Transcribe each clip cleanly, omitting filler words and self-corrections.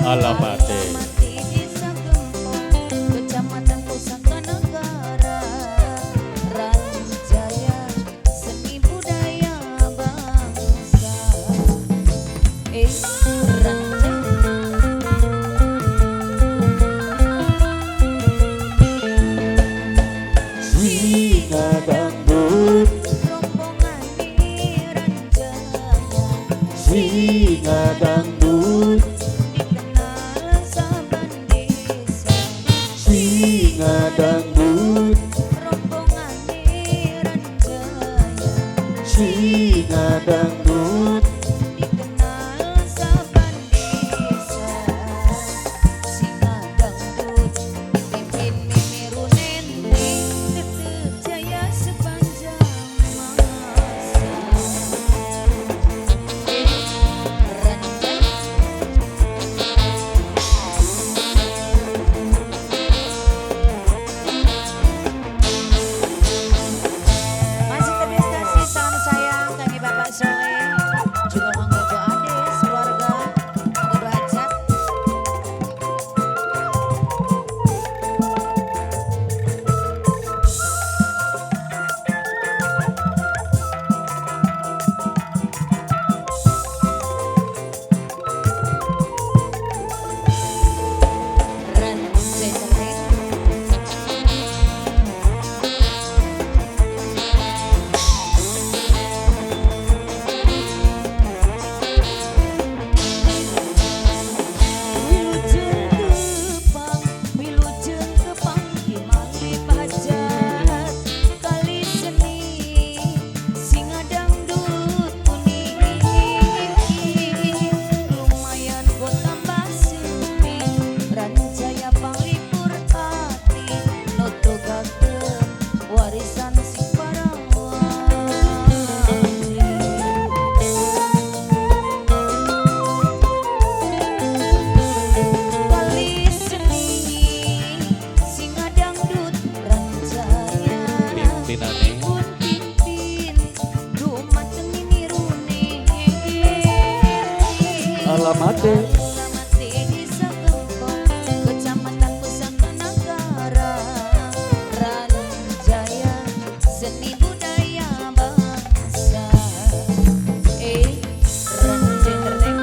Alamate. Desa Gempong, Kecamatan Pusaka Negara, Ranjaya, seni budaya bangsa. Singa dangdut, Rombongan di Ranjaya, singa dangdut, dikenal saban desa. singa dangdut, Rombongan di Ranjaya, singa dangdut. dikenal saban desa. Singa dangdut dipimpin Mimi Runeneng, tetep jaya sepanjang masa. Masih terus kasih salam sayang kami Bapak Soleh, juga Mangga Jo Ades, keluarga, Mangga Hajat. Ranjai Seleng. Wilujeng Kepang Himali Pajat, kali seni singa dangdut kuning. Lumayan kok tambah sepi, Ranjaya panglipur hati, nutugakeun warisan si Kali seni singa dangdut Ranjaya, Pimpinane. pun pimpin dumateng Mimi Runeneng. Alamate. Alamate Desa Gempong, Kecamatan Pusaka Negara, Ranjaya, seni budaya bangsa. Ranjai Tereng.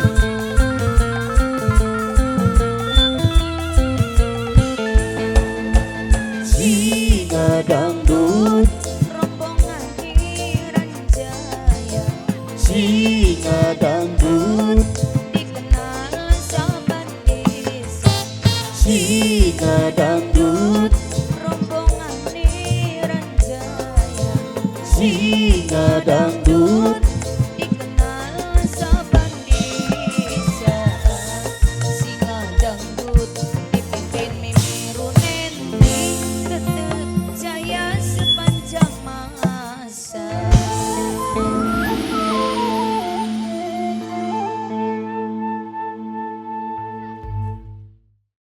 Singa dangdut, Rombongan di Ranjaya, singa dangdut, dikenal saban desa. singa dangdut, Rombongan di Ranjaya, singa dangdut.